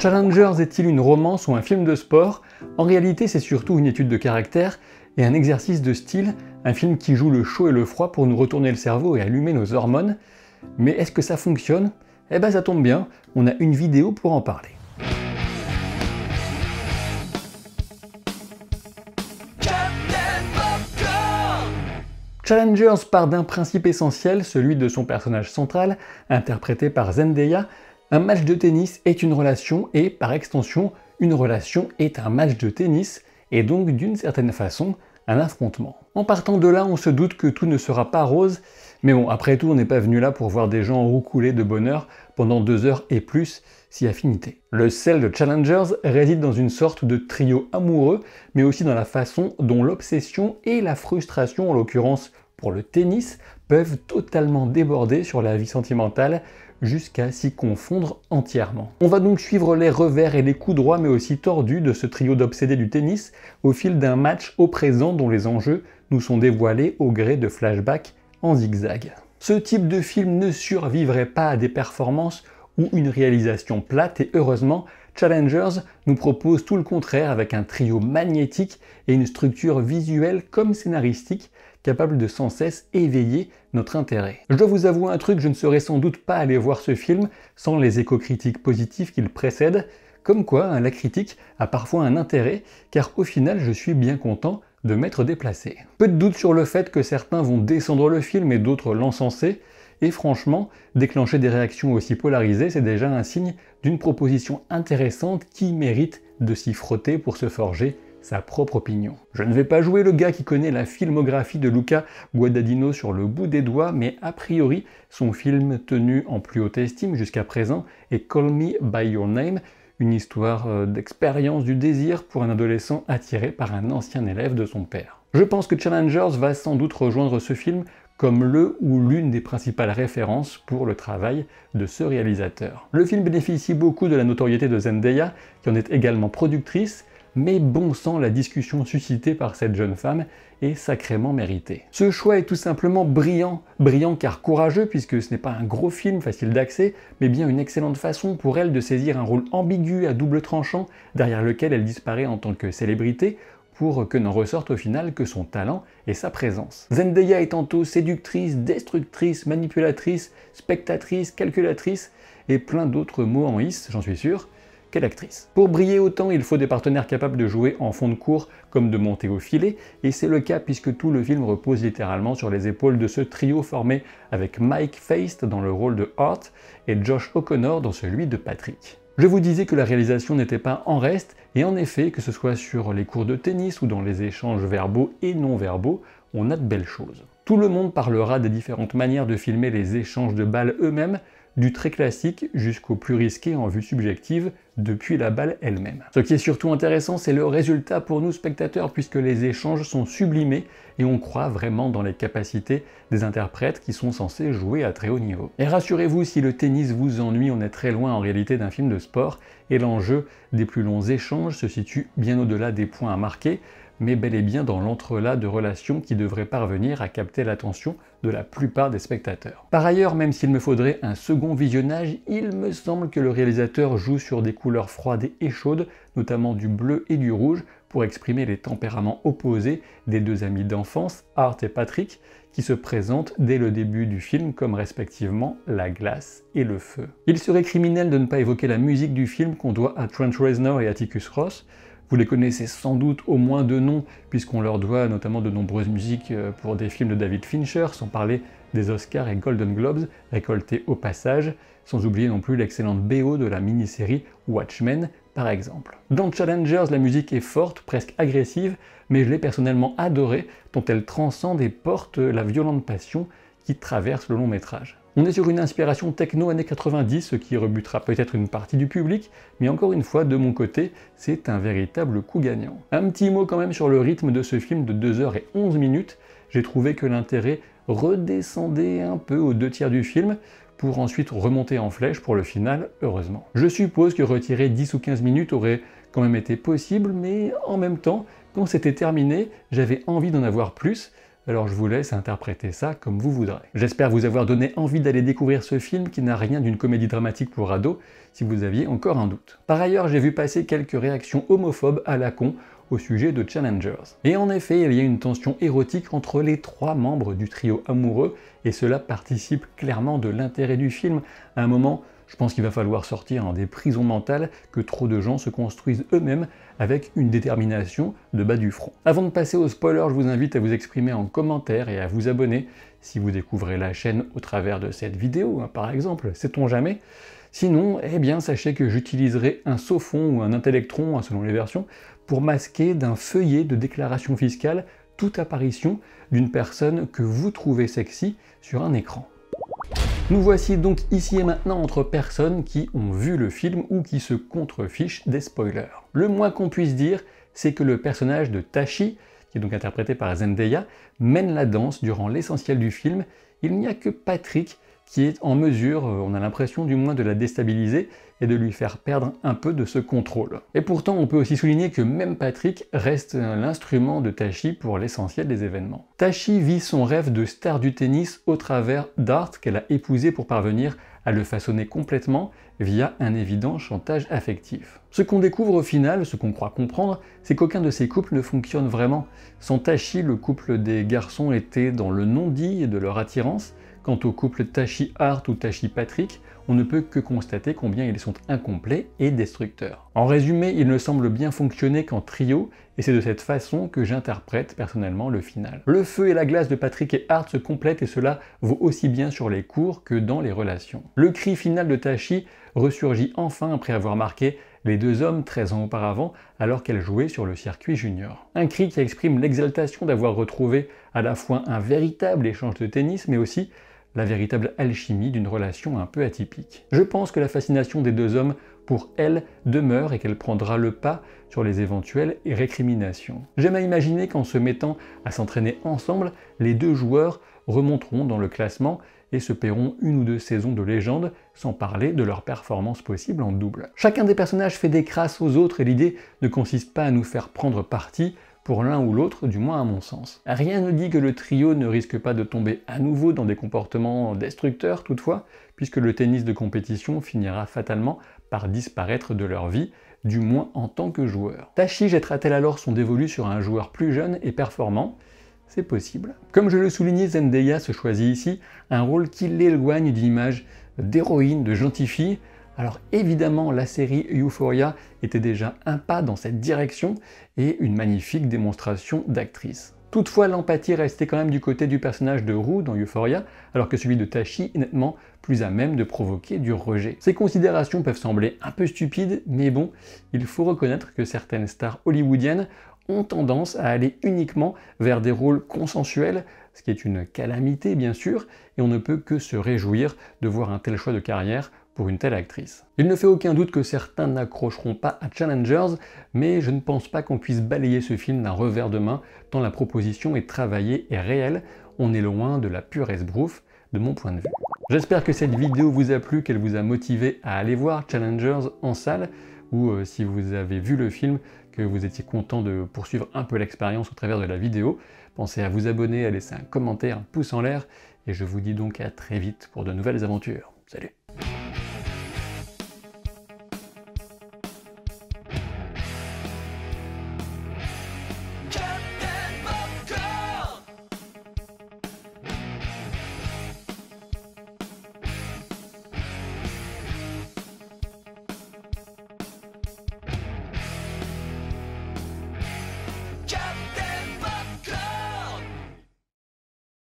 Challengers est-il une romance ou un film de sport? En réalité, c'est surtout une étude de caractère et un exercice de style, un film qui joue le chaud et le froid pour nous retourner le cerveau et allumer nos hormones. Mais est-ce que ça fonctionne? Eh ben ça tombe bien, on a une vidéo pour en parler. Challengers part d'un principe essentiel, celui de son personnage central, interprété par Zendaya. Un match de tennis est une relation et, par extension, une relation est un match de tennis et donc, d'une certaine façon, un affrontement. En partant de là, on se doute que tout ne sera pas rose, mais bon, après tout, on n'est pas venu là pour voir des gens roucouler de bonheur pendant 2 heures et plus, si affinité. Le sel de Challengers réside dans une sorte de trio amoureux, mais aussi dans la façon dont l'obsession et la frustration, en l'occurrence pour le tennis, peuvent totalement déborder sur la vie sentimentale, jusqu'à s'y confondre entièrement. On va donc suivre les revers et les coups droits mais aussi tordus de ce trio d'obsédés du tennis au fil d'un match au présent dont les enjeux nous sont dévoilés au gré de flashbacks en zigzag. Ce type de film ne survivrait pas à des performances ou une réalisation plate et heureusement, Challengers nous propose tout le contraire avec un trio magnétique et une structure visuelle comme scénaristique capable de sans cesse éveiller notre intérêt. Je dois vous avouer un truc, je ne serais sans doute pas allé voir ce film sans les éco-critiques positifs qu'il précède, comme quoi la critique a parfois un intérêt, car au final je suis bien content de m'être déplacé. Peu de doute sur le fait que certains vont descendre le film et d'autres l'encenser, et franchement, déclencher des réactions aussi polarisées, c'est déjà un signe d'une proposition intéressante qui mérite de s'y frotter pour se forger sa propre opinion. Je ne vais pas jouer le gars qui connaît la filmographie de Luca Guadagnino sur le bout des doigts, mais a priori, son film tenu en plus haute estime jusqu'à présent est Call Me By Your Name, une histoire d'expérience du désir pour un adolescent attiré par un ancien élève de son père. Je pense que Challengers va sans doute rejoindre ce film comme le ou l'une des principales références pour le travail de ce réalisateur. Le film bénéficie beaucoup de la notoriété de Zendaya, qui en est également productrice, mais bon sang, la discussion suscitée par cette jeune femme est sacrément méritée. Ce choix est tout simplement brillant car courageux puisque ce n'est pas un gros film facile d'accès, mais bien une excellente façon pour elle de saisir un rôle ambigu à double tranchant derrière lequel elle disparaît en tant que célébrité, pour que n'en ressorte au final que son talent et sa présence. Zendaya est tantôt séductrice, destructrice, manipulatrice, spectatrice, calculatrice et plein d'autres mots en hisse, j'en suis sûr. Quelle actrice. Pour briller autant, il faut des partenaires capables de jouer en fond de cours comme de monter au filet, et c'est le cas puisque tout le film repose littéralement sur les épaules de ce trio formé avec Mike Faist dans le rôle de Art et Josh O'Connor dans celui de Patrick. Je vous disais que la réalisation n'était pas en reste, et en effet, que ce soit sur les cours de tennis ou dans les échanges verbaux et non verbaux, on a de belles choses. Tout le monde parlera des différentes manières de filmer les échanges de balles eux-mêmes, du très classique jusqu'au plus risqué en vue subjective, depuis la balle elle-même. Ce qui est surtout intéressant, c'est le résultat pour nous spectateurs, puisque les échanges sont sublimés et on croit vraiment dans les capacités des interprètes qui sont censés jouer à très haut niveau. Et rassurez-vous, si le tennis vous ennuie, on est très loin en réalité d'un film de sport, et l'enjeu des plus longs échanges se situe bien au-delà des points à marquer, mais bel et bien dans l'entrelac de relations qui devrait parvenir à capter l'attention de la plupart des spectateurs. Par ailleurs, même s'il me faudrait un second visionnage, il me semble que le réalisateur joue sur des couleurs froides et chaudes, notamment du bleu et du rouge, pour exprimer les tempéraments opposés des deux amis d'enfance, Art et Patrick, qui se présentent dès le début du film comme respectivement la glace et le feu. Il serait criminel de ne pas évoquer la musique du film qu'on doit à Trent Reznor et Atticus Ross. Vous les connaissez sans doute au moins de nom, puisqu'on leur doit notamment de nombreuses musiques pour des films de David Fincher, sans parler des Oscars et Golden Globes, récoltés au passage, sans oublier non plus l'excellente BO de la mini-série Watchmen, par exemple. Dans Challengers, la musique est forte, presque agressive, mais je l'ai personnellement adorée, tant elle transcende et porte la violente passion qui traverse le long métrage. On est sur une inspiration techno années 90, ce qui rebutera peut-être une partie du public, mais encore une fois, de mon côté, c'est un véritable coup gagnant. Un petit mot quand même sur le rythme de ce film de 2h11, j'ai trouvé que l'intérêt redescendait un peu aux 2/3 du film, pour ensuite remonter en flèche pour le final, heureusement. Je suppose que retirer 10 ou 15 minutes aurait quand même été possible, mais en même temps, quand c'était terminé, j'avais envie d'en avoir plus, alors je vous laisse interpréter ça comme vous voudrez. J'espère vous avoir donné envie d'aller découvrir ce film qui n'a rien d'une comédie dramatique pour ados, si vous aviez encore un doute. Par ailleurs, j'ai vu passer quelques réactions homophobes à la con au sujet de Challengers. Et en effet, il y a une tension érotique entre les 3 membres du trio amoureux, et cela participe clairement de l'intérêt du film. À un moment, je pense qu'il va falloir sortir des prisons mentales que trop de gens se construisent eux-mêmes avec une détermination de bas du front. Avant de passer au spoiler, je vous invite à vous exprimer en commentaire et à vous abonner si vous découvrez la chaîne au travers de cette vidéo, par exemple, sait-on jamais. Sinon, eh bien, sachez que j'utiliserai un Sophon ou un Intellectron, selon les versions, pour masquer d'un feuillet de déclaration fiscale toute apparition d'une personne que vous trouvez sexy sur un écran. Nous voici donc ici et maintenant entre personnes qui ont vu le film ou qui se contrefichent des spoilers. Le moins qu'on puisse dire, c'est que le personnage de Tashi, qui est donc interprété par Zendaya, mène la danse durant l'essentiel du film. Il n'y a que Patrick qui est en mesure, on a l'impression du moins, de la déstabiliser et de lui faire perdre un peu de ce contrôle. Et pourtant, on peut aussi souligner que même Patrick reste l'instrument de Tashi pour l'essentiel des événements. Tashi vit son rêve de star du tennis au travers d'Art qu'elle a épousé pour parvenir à le façonner complètement via un évident chantage affectif. Ce qu'on découvre au final, ce qu'on croit comprendre, c'est qu'aucun de ces couples ne fonctionne vraiment. Sans Tashi, le couple des garçons était dans le non-dit de leur attirance. Quant au couple Tashi-Art ou Tashi-Patrick, on ne peut que constater combien ils sont incomplets et destructeurs. En résumé, ils ne semblent bien fonctionner qu'en trio, et c'est de cette façon que j'interprète personnellement le final. Le feu et la glace de Patrick et Art se complètent et cela vaut aussi bien sur les cours que dans les relations. Le cri final de Tashi ressurgit enfin après avoir marqué les 2 hommes 13 ans auparavant alors qu'elle jouait sur le circuit junior. Un cri qui exprime l'exaltation d'avoir retrouvé à la fois un véritable échange de tennis mais aussi la véritable alchimie d'une relation un peu atypique. Je pense que la fascination des 2 hommes pour elle demeure et qu'elle prendra le pas sur les éventuelles récriminations. J'aime à imaginer qu'en se mettant à s'entraîner ensemble, les 2 joueurs remonteront dans le classement et se paieront 1 ou 2 saisons de légende, sans parler de leurs performances possibles en double. Chacun des personnages fait des crasses aux autres et l'idée ne consiste pas à nous faire prendre parti pour l'un ou l'autre, du moins à mon sens. Rien ne dit que le trio ne risque pas de tomber à nouveau dans des comportements destructeurs toutefois, puisque le tennis de compétition finira fatalement par disparaître de leur vie, du moins en tant que joueur. Tashi jettera-t-elle alors son dévolu sur un joueur plus jeune et performant ? C'est possible. Comme je le soulignais, Zendaya se choisit ici un rôle qui l'éloigne d'une image d'héroïne, de gentille fille. Alors évidemment, la série Euphoria était déjà un pas dans cette direction et une magnifique démonstration d'actrice. Toutefois, l'empathie restait quand même du côté du personnage de Rue dans Euphoria, alors que celui de Tashi est nettement plus à même de provoquer du rejet. Ces considérations peuvent sembler un peu stupides, mais bon, il faut reconnaître que certaines stars hollywoodiennes ont tendance à aller uniquement vers des rôles consensuels, ce qui est une calamité bien sûr, et on ne peut que se réjouir de voir un tel choix de carrière pour une telle actrice. Il ne fait aucun doute que certains n'accrocheront pas à Challengers, mais je ne pense pas qu'on puisse balayer ce film d'un revers de main, tant la proposition est travaillée et réelle, on est loin de la pure esbrouffe de mon point de vue. J'espère que cette vidéo vous a plu, qu'elle vous a motivé à aller voir Challengers en salle, ou si vous avez vu le film, que vous étiez content de poursuivre un peu l'expérience au travers de la vidéo. Pensez à vous abonner, à laisser un commentaire, un pouce en l'air, et je vous dis donc à très vite pour de nouvelles aventures. Salut!